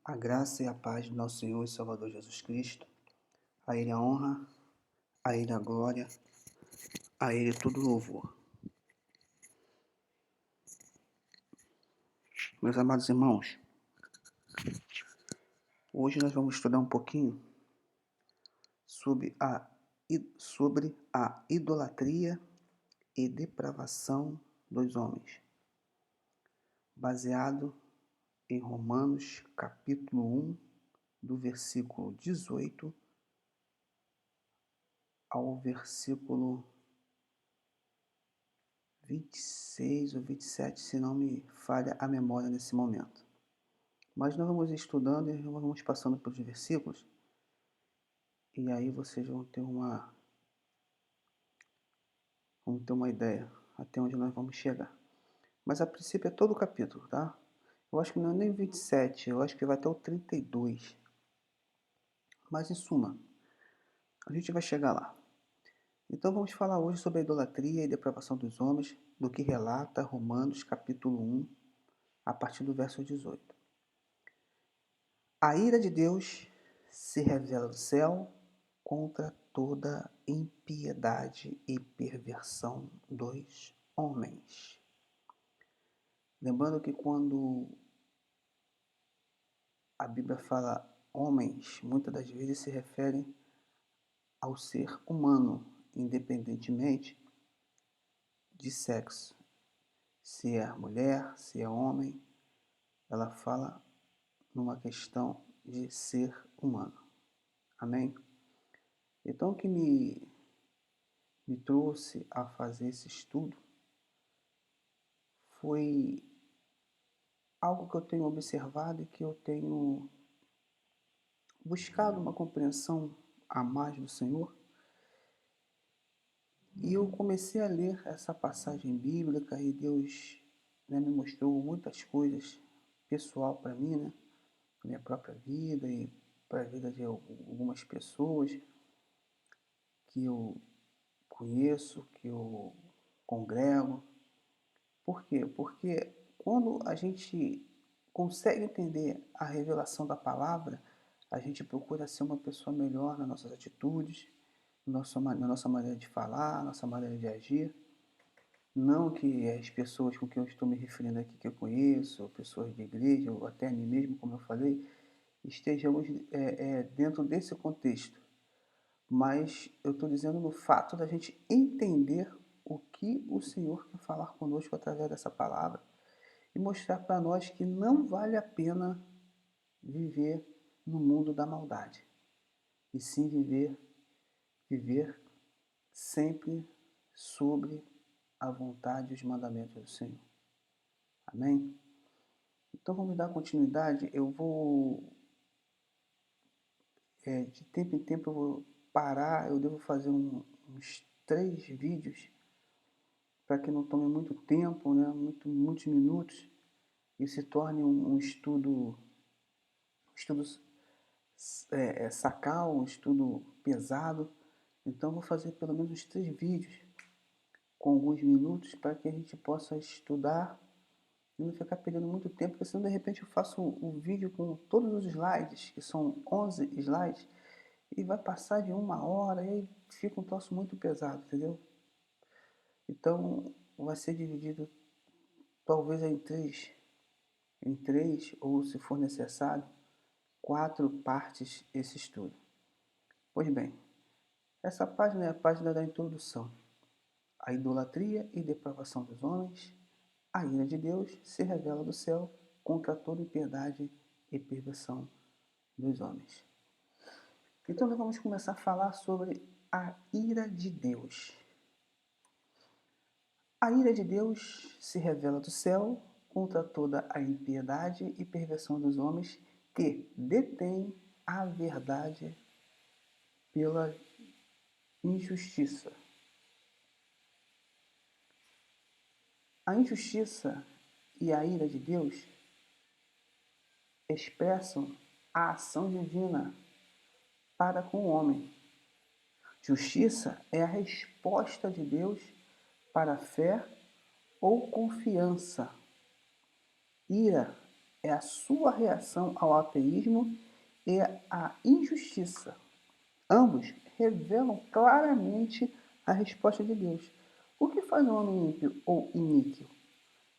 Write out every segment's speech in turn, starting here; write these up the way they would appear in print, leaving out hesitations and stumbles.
A graça e a paz do nosso Senhor e Salvador Jesus Cristo. A Ele a honra, a Ele a glória, a Ele todo louvor. Meus amados irmãos, hoje nós vamos estudar um pouquinho sobre a idolatria e depravação dos homens, baseado em Romanos capítulo 1, do versículo 18 ao versículo 26 ou 27, se não me falha a memória nesse momento. Mas nós vamos estudando e vamos passando pelos versículos, e aí vocês vão ter uma ideia até onde nós vamos chegar. Mas a princípio é todo o capítulo, tá? Eu acho que não é nem 27, eu acho que vai até o 32. Mas em suma, a gente vai chegar lá. Então vamos falar hoje sobre a idolatria e depravação dos homens, do que relata Romanos capítulo 1, a partir do verso 18. A ira de Deus se revela do céu contra toda impiedade e perversão dos homens. Lembrando que quando a Bíblia fala homens, muitas das vezes se refere ao ser humano, independentemente de sexo. Se é mulher, se é homem, ela fala numa questão de ser humano. Amém? Então o que me trouxe a fazer esse estudo foi algo que eu tenho observado e que eu tenho buscado uma compreensão a mais do Senhor. E eu comecei a ler essa passagem bíblica e Deus, me mostrou muitas coisas pessoal para mim, para minha própria vida e para a vida de algumas pessoas que eu conheço, que eu congrego. Por quê? Porque quando a gente consegue entender a revelação da palavra, a gente procura ser uma pessoa melhor nas nossas atitudes, na nossa maneira de falar, nossa maneira de agir. Não que as pessoas com quem eu estou me referindo aqui, que eu conheço, pessoas de igreja, ou até a mim mesmo, como eu falei, estejamos dentro desse contexto. Mas eu estou dizendo no fato da gente entender o que o Senhor quer falar conosco através dessa palavra e mostrar para nós que não vale a pena viver no mundo da maldade, e sim viver sempre sobre a vontade e os mandamentos do Senhor. Amém? Então vamos dar continuidade. Eu vou, de tempo em tempo eu vou parar, eu devo fazer uns 3 vídeos para que não tome muito tempo, muitos minutos, e se torne um estudo sacar, um estudo pesado. Então vou fazer pelo menos uns 3 vídeos com alguns minutos para que a gente possa estudar e não ficar perdendo muito tempo, porque senão de repente eu faço um vídeo com todos os slides, que são 11 slides, e vai passar de 1 hora e aí fica um troço muito pesado, entendeu? Então vai ser dividido talvez em três, ou se for necessário, 4 partes esse estudo. Pois bem, essa página é a página da introdução. A idolatria e depravação dos homens, a ira de Deus se revela do céu contra toda impiedade e perversão dos homens. Então nós vamos começar a falar sobre a ira de Deus. A ira de Deus se revela do céu contra toda a impiedade e perversão dos homens que detêm a verdade pela injustiça. A injustiça e a ira de Deus expressam a ação divina para com o homem. Justiça é a resposta de Deus para a fé ou confiança. Ira é a sua reação ao ateísmo e à injustiça. Ambos revelam claramente a resposta de Deus. O que faz um homem ímpio ou iníquo?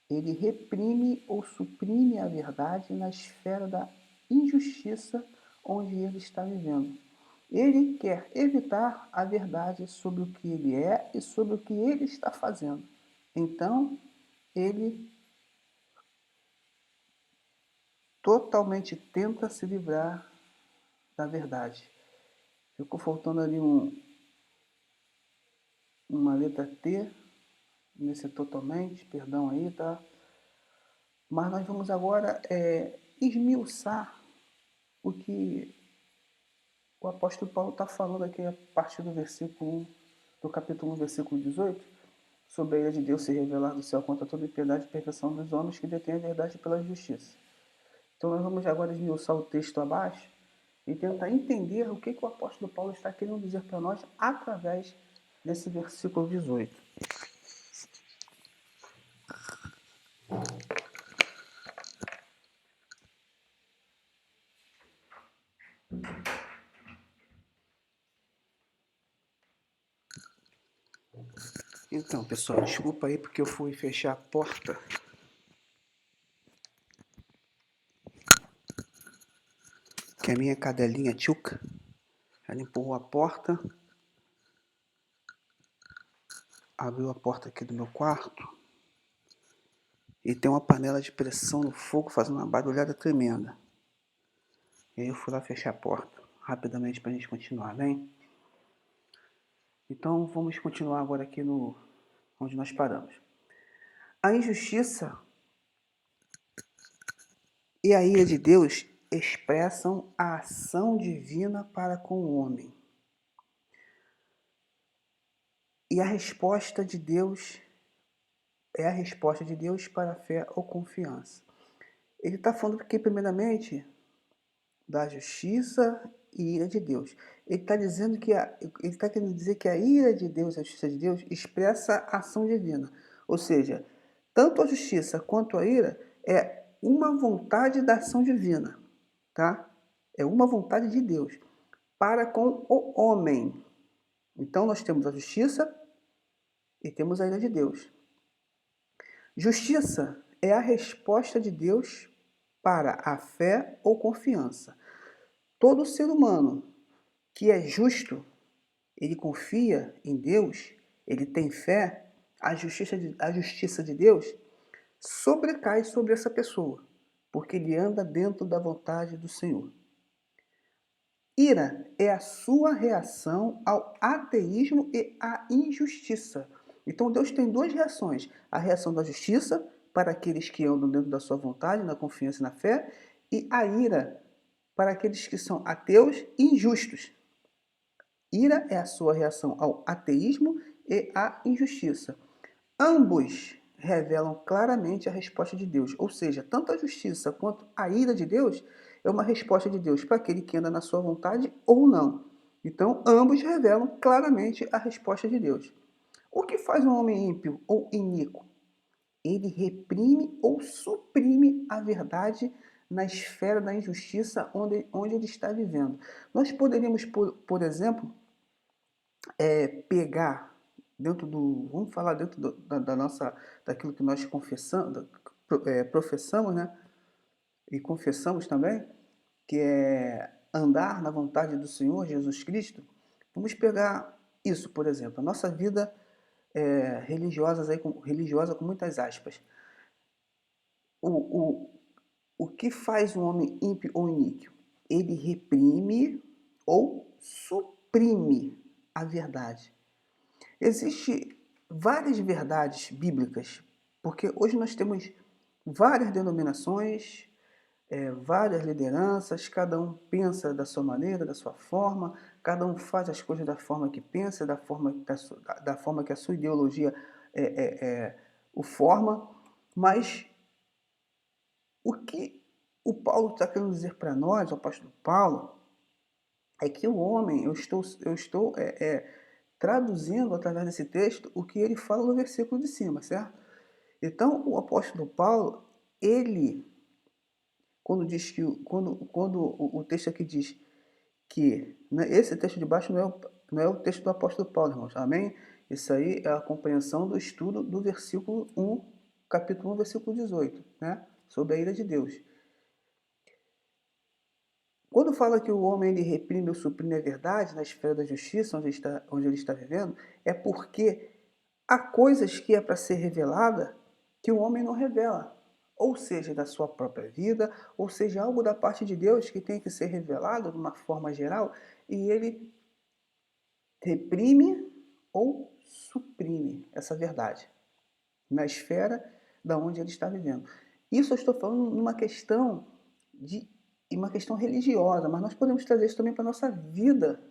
Ele reprime ou suprime a verdade na esfera da injustiça onde ele está vivendo. Ele quer evitar a verdade sobre o que ele é e sobre o que ele está fazendo. Então, ele totalmente tenta se livrar da verdade. Ficou faltando ali uma letra T nesse totalmente, perdão aí, tá? Mas nós vamos agora esmiuçar o que o apóstolo Paulo está falando aqui a partir do versículo 1, do capítulo 1, versículo 18, sobre a ira de Deus se revelar do céu contra toda impiedade e perfeição dos homens que detêm a verdade pela justiça. Então nós vamos agora esmiuçar o texto abaixo e tentar entender o que o apóstolo Paulo está querendo dizer para nós através desse versículo 18. Então, pessoal, desculpa aí porque eu fui fechar a porta. Que a minha cadelinha Tchuca, ela empurrou a porta, abriu a porta aqui do meu quarto e tem uma panela de pressão no fogo fazendo uma barulhada tremenda. E aí eu fui lá fechar a porta rapidamente para a gente continuar, bem? Então vamos continuar agora aqui no onde nós paramos. A injustiça e a ira de Deus expressam a ação divina para com o homem. E a resposta de Deus é a resposta de Deus para a fé ou confiança. Ele está falando aqui, primeiramente, da justiça e ira de Deus. Ele está dizendo que ele está querendo dizer que a ira de Deus, a justiça de Deus, expressa a ação divina. Ou seja, tanto a justiça quanto a ira é uma vontade da ação divina, tá? É uma vontade de Deus para com o homem. Então nós temos a justiça e temos a ira de Deus. Justiça é a resposta de Deus para a fé ou confiança. Todo ser humano que é justo, ele confia em Deus, ele tem fé, a justiça de Deus sobrecai sobre essa pessoa, porque ele anda dentro da vontade do Senhor. Ira é a sua reação ao ateísmo e à injustiça. Então Deus tem duas reações: a reação da justiça para aqueles que andam dentro da sua vontade, na confiança e na fé, e a ira para aqueles que são ateus e injustos. Ira é a sua reação ao ateísmo e à injustiça. Ambos revelam claramente a resposta de Deus, ou seja, tanto a justiça quanto a ira de Deus é uma resposta de Deus para aquele que anda na sua vontade ou não. Então, ambos revelam claramente a resposta de Deus. O que faz um homem ímpio ou iníquo? Ele reprime ou suprime a verdade na esfera da injustiça onde ele está vivendo. Nós poderíamos, por exemplo, pegar dentro do, vamos falar dentro da nossa, daquilo que nós confessamos, professamos, né? E confessamos também, que é andar na vontade do Senhor Jesus Cristo. Vamos pegar isso, por exemplo, a nossa vida religiosa com muitas aspas. O, o, o que faz um homem ímpio ou iníquo? Ele reprime ou suprime a verdade. Existem várias verdades bíblicas, porque hoje nós temos várias denominações, várias lideranças, cada um pensa da sua maneira, da sua forma, cada um faz as coisas da forma que pensa, da forma que a sua ideologia o forma, mas o que o Paulo está querendo dizer para nós, o apóstolo Paulo, é que o homem, eu estou traduzindo através desse texto o que ele fala no versículo de cima, certo? Então, o apóstolo Paulo, ele quando diz que quando o texto aqui diz que, né, esse texto de baixo não é o texto do apóstolo Paulo, irmãos, amém? Isso aí é a compreensão do estudo do versículo 1, capítulo 1, versículo 18, né? Sobre a ira de Deus. Quando fala que o homem ele reprime ou suprime a verdade na esfera da justiça, onde ele está vivendo, é porque há coisas que é para ser revelada que o homem não revela. Ou seja, da sua própria vida, ou seja, algo da parte de Deus que tem que ser revelado de uma forma geral, e ele reprime ou suprime essa verdade na esfera da onde ele está vivendo. Isso eu estou falando numa questão uma questão religiosa, mas nós podemos trazer isso também para a nossa vida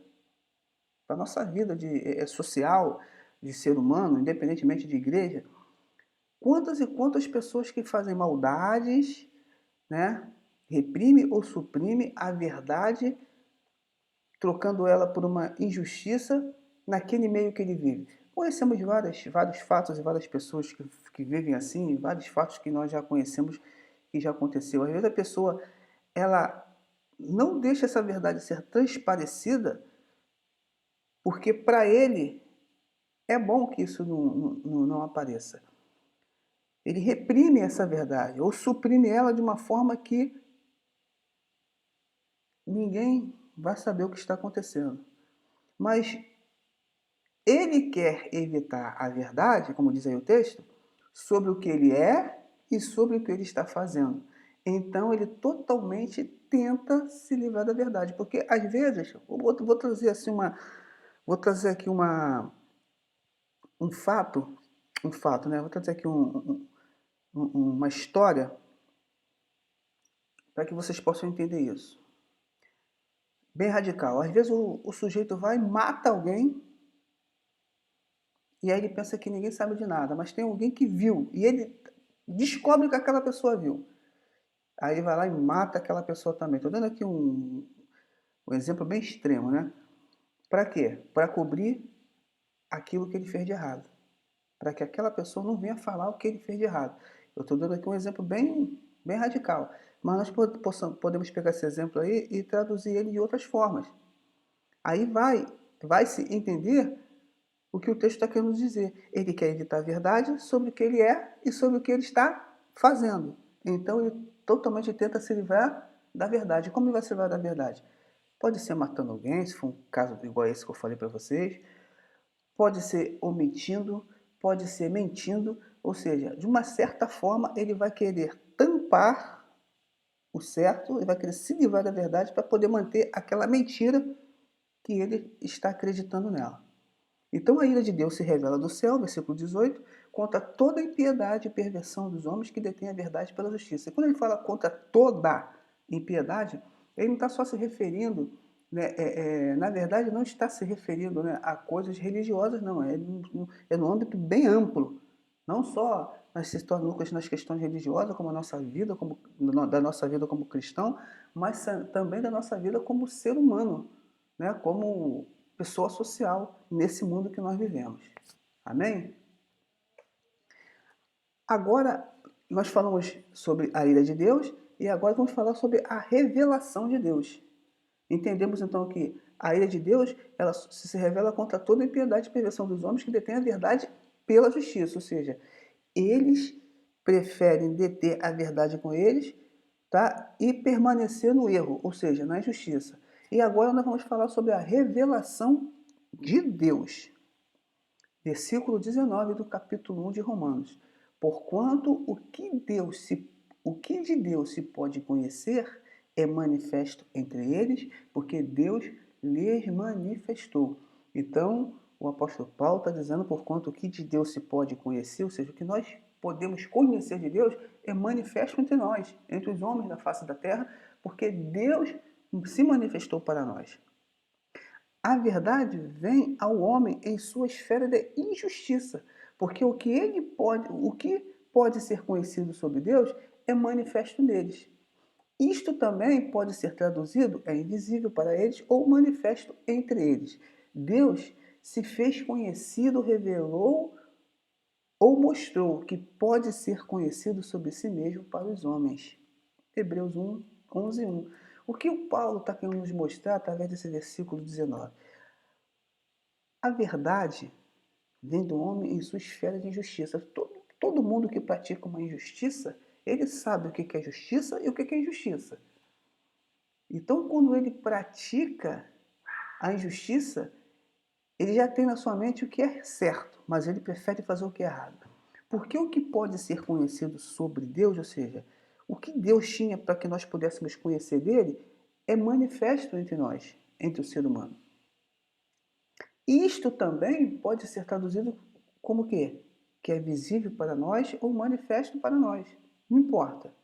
social, de ser humano, independentemente de igreja. Quantas e quantas pessoas que fazem maldades, né, reprime ou suprime a verdade, trocando ela por uma injustiça naquele meio que ele vive. Conhecemos vários fatos e várias pessoas que vivem assim, vários fatos que nós já conhecemos que já aconteceu. Às vezes a pessoa ela não deixa essa verdade ser transparecida porque para ele é bom que isso não apareça. Ele reprime essa verdade ou suprime ela de uma forma que ninguém vai saber o que está acontecendo. Mas ele quer evitar a verdade, como diz aí o texto, sobre o que ele é e sobre o que ele está fazendo. Então ele totalmente tenta se livrar da verdade, porque às vezes, vou trazer assim vou trazer aqui um fato, né? Vou trazer aqui uma história para que vocês possam entender isso. Bem radical. Às vezes o sujeito vai e mata alguém e aí ele pensa que ninguém sabe de nada, mas tem alguém que viu e ele descobre que aquela pessoa viu. Aí ele vai lá e mata aquela pessoa também. Estou dando aqui um exemplo bem extremo, né? Para quê? Para cobrir aquilo que ele fez de errado. Para que aquela pessoa não venha falar o que ele fez de errado. Eu estou dando aqui um exemplo bem radical. Mas nós podemos pegar esse exemplo aí e traduzir ele de outras formas. Aí vai se entender o que o texto está querendo dizer. Ele quer evitar a verdade sobre o que ele é e sobre o que ele está fazendo. Então ele totalmente tenta se livrar da verdade. Como ele vai se livrar da verdade? Pode ser matando alguém, se for um caso igual a esse que eu falei para vocês. Pode ser omitindo, pode ser mentindo. Ou seja, de uma certa forma ele vai querer tampar o certo, ele vai querer se livrar da verdade para poder manter aquela mentira que ele está acreditando nela. Então a ira de Deus se revela do céu, versículo 18, contra toda a impiedade e perversão dos homens que detêm a verdade pela justiça. E quando ele fala contra toda impiedade, ele não está só se referindo, né, na verdade não está se referindo, né, a coisas religiosas, não, é no âmbito bem amplo, não só nas questões religiosas, como a nossa vida, da nossa vida como cristão, mas também da nossa vida como ser humano, né, como pessoa social nesse mundo que nós vivemos. Amém? Agora, nós falamos sobre a ira de Deus e agora vamos falar sobre a revelação de Deus. Entendemos então que a ira de Deus ela se revela contra toda impiedade e perversão dos homens que detêm a verdade pela justiça, ou seja, eles preferem deter a verdade com eles, tá? E permanecer no erro, ou seja, na injustiça. E agora nós vamos falar sobre a revelação de Deus. Versículo 19 do capítulo 1 de Romanos. Porquanto o que de Deus se pode conhecer é manifesto entre eles, porque Deus lhes manifestou. Então, o apóstolo Paulo está dizendo, porquanto o que de Deus se pode conhecer, ou seja, o que nós podemos conhecer de Deus, é manifesto entre nós, entre os homens da face da terra, porque Deus se manifestou para nós. A verdade vem ao homem em sua esfera de injustiça, porque o que pode ser conhecido sobre Deus é manifesto neles. Isto também pode ser traduzido é invisível para eles ou manifesto entre eles. Deus se fez conhecido, revelou ou mostrou que pode ser conhecido sobre si mesmo para os homens. Hebreus 1, 11 e 1. O que o Paulo está querendo nos mostrar através desse versículo 19? A verdade vem do homem em sua esfera de injustiça. Todo mundo que pratica uma injustiça, ele sabe o que é justiça e o que é injustiça. Então, quando ele pratica a injustiça, ele já tem na sua mente o que é certo, mas ele prefere fazer o que é errado. Porque o que pode ser conhecido sobre Deus, ou seja, o que Deus tinha para que nós pudéssemos conhecer dele, é manifesto entre nós, entre o ser humano. Isto também pode ser traduzido como o quê? Que é visível para nós ou manifesto para nós. Não importa.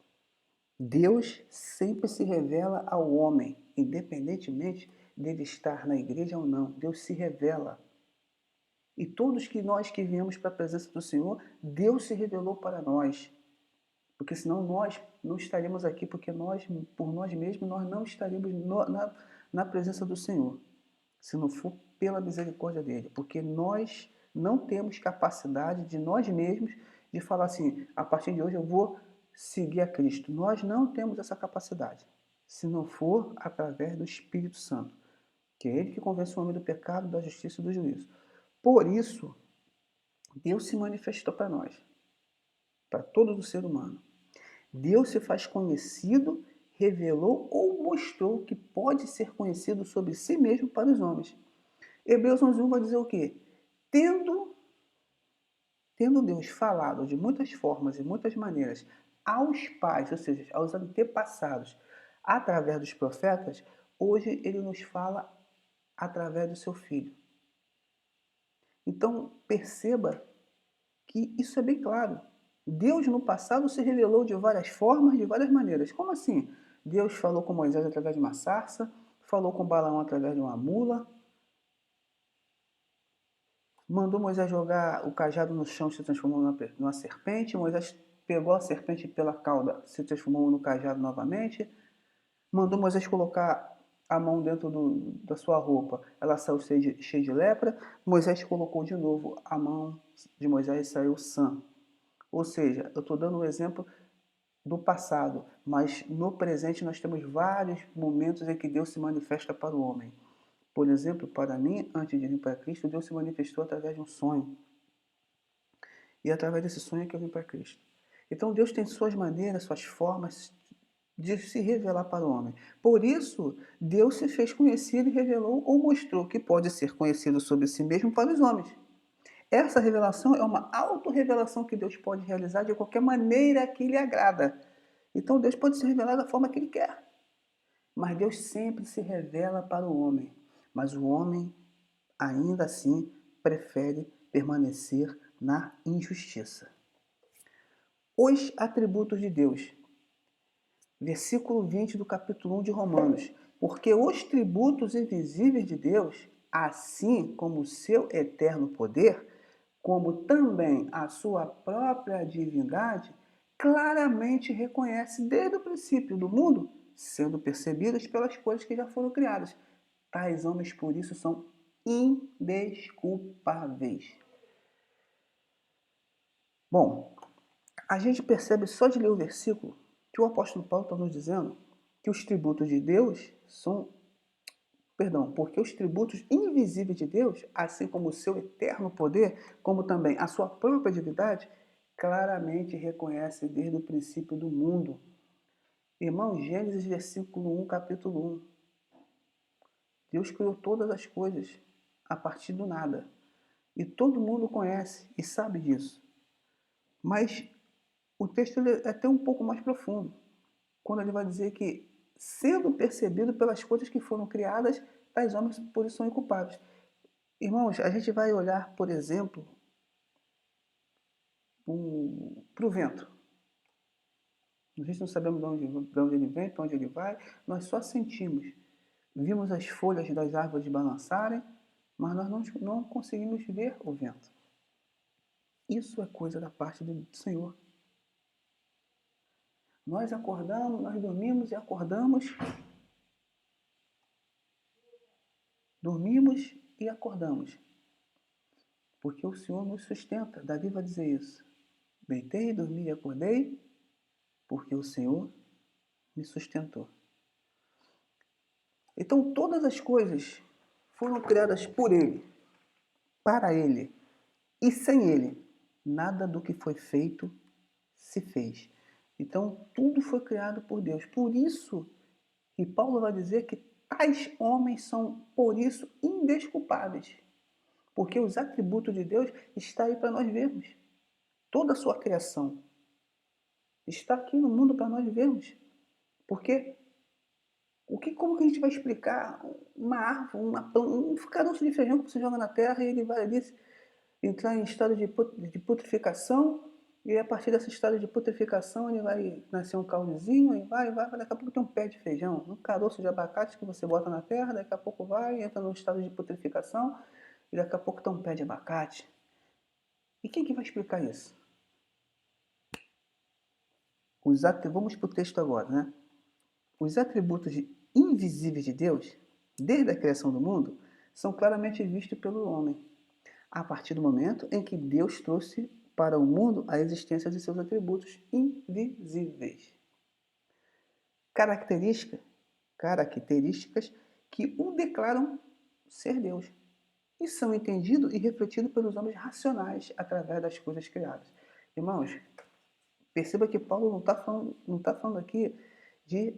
Deus sempre se revela ao homem, independentemente dele estar na igreja ou não. Deus se revela. E todos que nós que viemos para a presença do Senhor, Deus se revelou para nós. Porque senão nós não estaríamos aqui, porque nós, por nós mesmos, nós não estaríamos na presença do Senhor. Se não for pela misericórdia dele. Porque nós não temos capacidade de nós mesmos de falar assim, a partir de hoje eu vou seguir a Cristo. Nós não temos essa capacidade. Se não for através do Espírito Santo. Que é ele que convence o homem do pecado, da justiça e do juízo. Por isso, Deus se manifestou para nós, para todo o ser humano. Deus se faz conhecido, revelou ou mostrou que pode ser conhecido sobre si mesmo para os homens. Hebreus 11:1 vai dizer o quê? Tendo Deus falado de muitas formas e muitas maneiras aos pais, ou seja, aos antepassados, através dos profetas, hoje ele nos fala através do seu Filho. Então, perceba que isso é bem claro. Deus no passado se revelou de várias formas, de várias maneiras. Como assim? Deus falou com Moisés através de uma sarça, falou com Balaão através de uma mula, mandou Moisés jogar o cajado no chão e se transformou numa serpente. Moisés pegou a serpente pela cauda, se transformou no cajado novamente. Mandou Moisés colocar a mão dentro da sua roupa, ela saiu cheia de lepra. Moisés colocou de novo a mão de Moisés e saiu sã. Ou seja, eu estou dando um exemplo do passado, mas no presente nós temos vários momentos em que Deus se manifesta para o homem. Por exemplo, para mim, antes de vir para Cristo, Deus se manifestou através de um sonho. E através desse sonho é que eu vim para Cristo. Então Deus tem suas maneiras, suas formas de se revelar para o homem. Por isso, Deus se fez conhecido e revelou ou mostrou que pode ser conhecido sobre si mesmo para os homens. Essa revelação é uma autorrevelação que Deus pode realizar de qualquer maneira que lhe agrada. Então Deus pode se revelar da forma que ele quer. Mas Deus sempre se revela para o homem. Mas o homem, ainda assim, prefere permanecer na injustiça. Os atributos de Deus. Versículo 20 do capítulo 1 de Romanos. Porque os tributos invisíveis de Deus, assim como o seu eterno poder, como também a sua própria divindade, claramente reconhece desde o princípio do mundo, sendo percebidas pelas coisas que já foram criadas. Tais homens, por isso, são indesculpáveis. Bom, a gente percebe só de ler o versículo que o apóstolo Paulo está nos dizendo que os tributos de Deus são... porque os tributos invisíveis de Deus, assim como o seu eterno poder, como também a sua própria divindade, claramente reconhecem desde o princípio do mundo. Irmão, Gênesis versículo 1, capítulo 1. Deus criou todas as coisas a partir do nada. E todo mundo conhece e sabe disso. Mas o texto é até um pouco mais profundo, quando ele vai dizer que, sendo percebido pelas coisas que foram criadas, tais homens por isso são inculpáveis. Irmãos, a gente vai olhar, por exemplo, para o vento. A gente não sabemos de onde ele vem, para onde ele vai, nós só sentimos. Vimos as folhas das árvores balançarem, mas nós não conseguimos ver o vento. Isso é coisa da parte do Senhor. Nós acordamos, nós dormimos e acordamos. Dormimos e acordamos. Porque o Senhor nos sustenta. Davi vai dizer isso. Deitei, dormi e acordei, porque o Senhor me sustentou. Então todas as coisas foram criadas por Ele, para Ele, e sem Ele, nada do que foi feito se fez. Então tudo foi criado por Deus. Por isso que Paulo vai dizer que tais homens são, por isso, indesculpáveis. Porque os atributos de Deus estão aí para nós vermos. Toda a sua criação está aqui no mundo para nós vermos. Porque como que a gente vai explicar uma árvore, um caroço de feijão que você joga na terra e ele vai ali entrar em estado de putrificação e a partir desse estado de putrificação ele vai nascer um caulezinho e vai, daqui a pouco tem um pé de feijão, um caroço de abacate que você bota na terra, daqui a pouco vai, entra no estado de putrificação e daqui a pouco tem um pé de abacate. E quem que vai explicar isso? Vamos para o texto agora, né? Os atributos invisíveis de Deus, desde a criação do mundo, são claramente vistos pelo homem, a partir do momento em que Deus trouxe para o mundo a existência de seus atributos invisíveis. Características que o declaram ser Deus e são entendidos e refletidos pelos homens racionais através das coisas criadas. Irmãos, perceba que Paulo não tá falando aqui de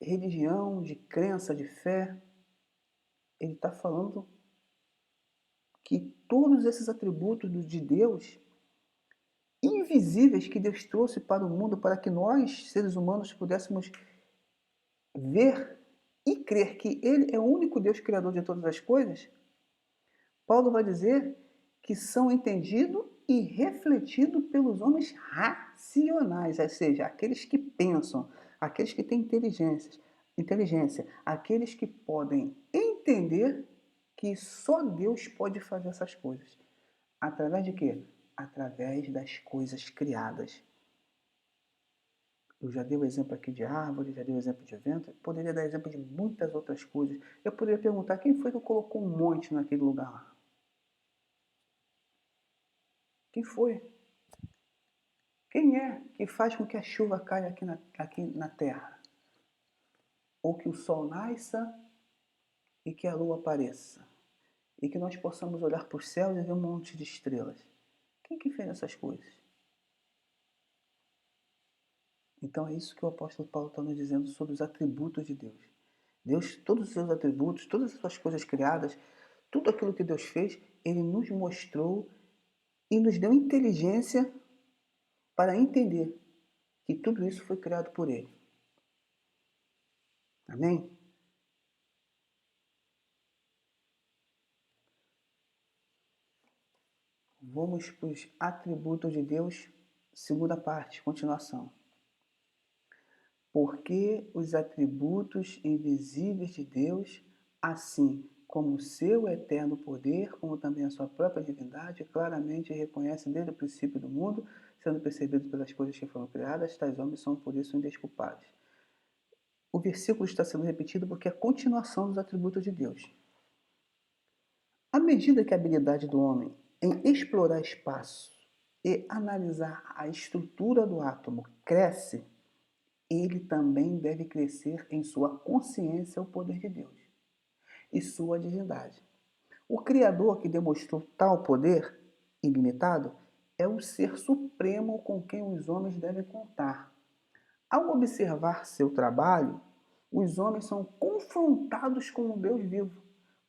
religião, de crença, de fé. Ele está falando que todos esses atributos de Deus, invisíveis, que Deus trouxe para o mundo, para que nós, seres humanos, pudéssemos ver e crer que Ele é o único Deus criador de todas as coisas, Paulo vai dizer que são entendidos e refletidos pelos homens racionais, ou seja, aqueles que pensam, aqueles que têm inteligência, aqueles que podem entender que só Deus pode fazer essas coisas. Através de quê? Através das coisas criadas. Eu já dei o exemplo aqui de árvore, já dei o exemplo de vento, poderia dar exemplo de muitas outras coisas. Eu poderia perguntar quem foi que colocou um monte naquele lugar lá? Quem foi? Quem é que faz com que a chuva caia aqui na terra? Ou que o sol nasça e que a lua apareça? E que nós possamos olhar para os céus e ver um monte de estrelas? Quem que fez essas coisas? Então é isso que o apóstolo Paulo está nos dizendo sobre os atributos de Deus. Deus, todos os seus atributos, todas as suas coisas criadas, tudo aquilo que Deus fez, Ele nos mostrou e nos deu inteligência para entender que tudo isso foi criado por Ele. Amém? Vamos para os atributos de Deus, segunda parte, continuação. Porque os atributos invisíveis de Deus, assim como o seu eterno poder, como também a sua própria divindade, claramente reconhecem desde o princípio do mundo, sendo percebidos pelas coisas que foram criadas, tais homens são por isso indesculpáveis. O versículo está sendo repetido porque é a continuação dos atributos de Deus. À medida que a habilidade do homem em explorar espaço e analisar a estrutura do átomo cresce, ele também deve crescer em sua consciência ao poder de Deus e sua divindade. O Criador que demonstrou tal poder ilimitado é o ser supremo com quem os homens devem contar. Ao observar seu trabalho, os homens são confrontados com o Deus vivo.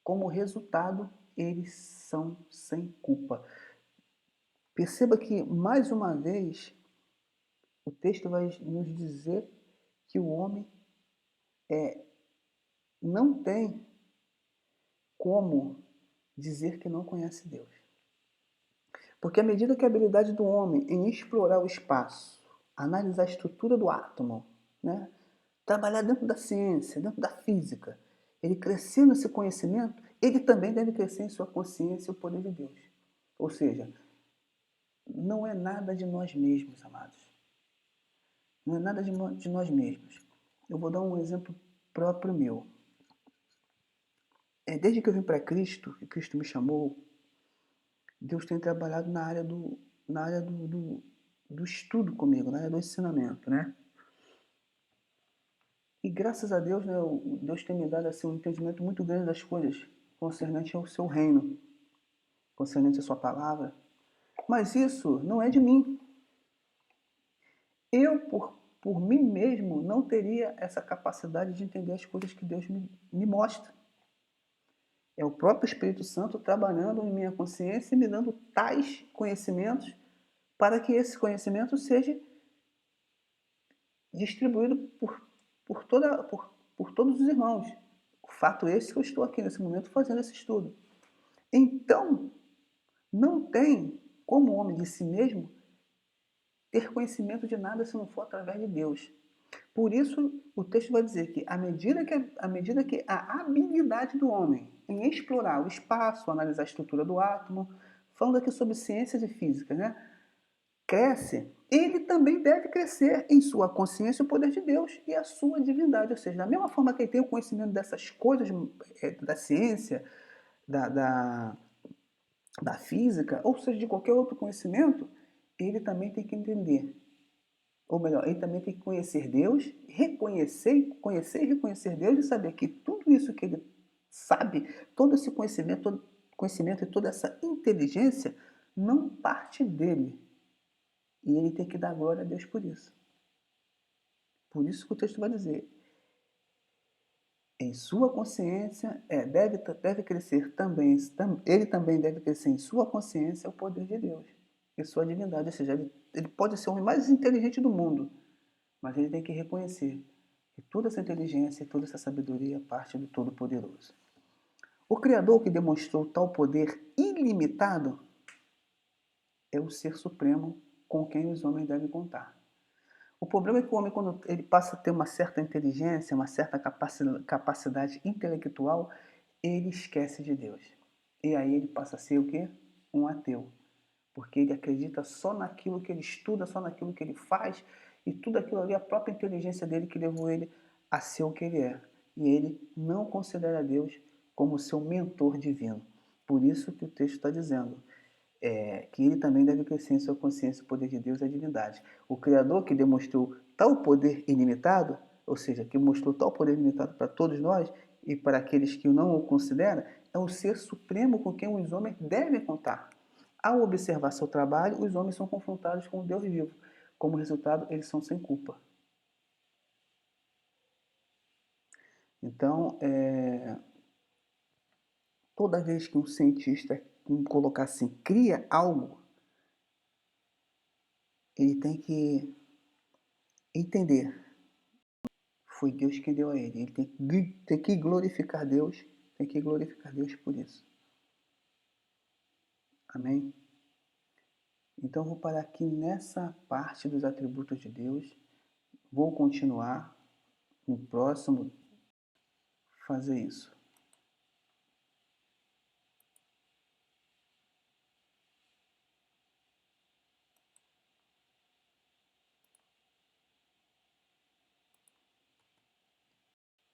Como resultado, eles são sem culpa. Perceba que, mais uma vez, o texto vai nos dizer que o homem não tem como dizer que não conhece Deus. Porque à medida que a habilidade do homem em explorar o espaço, analisar a estrutura do átomo, né, trabalhar dentro da ciência, dentro da física, ele crescer nesse conhecimento, ele também deve crescer em sua consciência e o poder de Deus. Ou seja, não é nada de nós mesmos, amados. Não é nada de nós mesmos. Eu vou dar um exemplo próprio meu. Desde que eu vim para Cristo, que Cristo me chamou, Deus tem trabalhado na área do estudo comigo, na área do ensinamento, né? graças a Deus, né, Deus tem me dado assim, um entendimento muito grande das coisas concernente ao seu reino, concernente à sua palavra. Mas isso não é de mim. Eu, por mim mesmo, não teria essa capacidade de entender as coisas que Deus me mostra. É o próprio Espírito Santo trabalhando em minha consciência e me dando tais conhecimentos para que esse conhecimento seja distribuído por todos os irmãos. O fato é esse que eu estou aqui nesse momento fazendo esse estudo. Então, não tem como o homem de si mesmo ter conhecimento de nada se não for através de Deus. Por isso, o texto vai dizer que à medida que a habilidade do homem em explorar o espaço, analisar a estrutura do átomo, falando aqui sobre ciências e física, né, cresce, ele também deve crescer em sua consciência o poder de Deus e a sua divindade. Ou seja, da mesma forma que ele tem o conhecimento dessas coisas da ciência, da, da, da física, ou seja, de qualquer outro conhecimento, ele também tem que entender. Ou melhor, ele também tem que conhecer Deus, conhecer e reconhecer Deus e saber que tudo isso que ele sabe, todo esse conhecimento e toda essa inteligência não parte dele. E ele tem que dar glória a Deus por isso. Por isso que o texto vai dizer, em sua consciência, deve crescer também, ele também deve crescer em sua consciência o poder de Deus e sua divindade. Ou seja, ele pode ser o homem mais inteligente do mundo, mas ele tem que reconhecer que toda essa inteligência e toda essa sabedoria parte do Todo-Poderoso. O Criador que demonstrou tal poder ilimitado é o Ser Supremo com quem os homens devem contar. O problema é que o homem, quando ele passa a ter uma certa inteligência, uma certa capacidade intelectual, ele esquece de Deus. E aí ele passa a ser o quê? Um ateu. Porque ele acredita só naquilo que ele estuda, só naquilo que ele faz, e tudo aquilo ali é a própria inteligência dele que levou ele a ser o que ele é. E ele não considera Deus como seu mentor divino. Por isso que o texto está dizendo que ele também deve crescer em sua consciência o poder de Deus e a divindade. O Criador que demonstrou tal poder ilimitado, ou seja, que mostrou tal poder ilimitado para todos nós e para aqueles que não o consideram, é o Ser Supremo com quem os homens devem contar. Ao observar seu trabalho, os homens são confrontados com o Deus vivo. Como resultado, eles são sem culpa. Então, toda vez que um cientista, vamos colocar assim, cria algo, ele tem que entender. Foi Deus quem deu a ele. Ele tem que glorificar Deus, tem que glorificar Deus por isso. Amém? Então, vou parar aqui nessa parte dos atributos de Deus. Vou continuar no próximo fazer isso.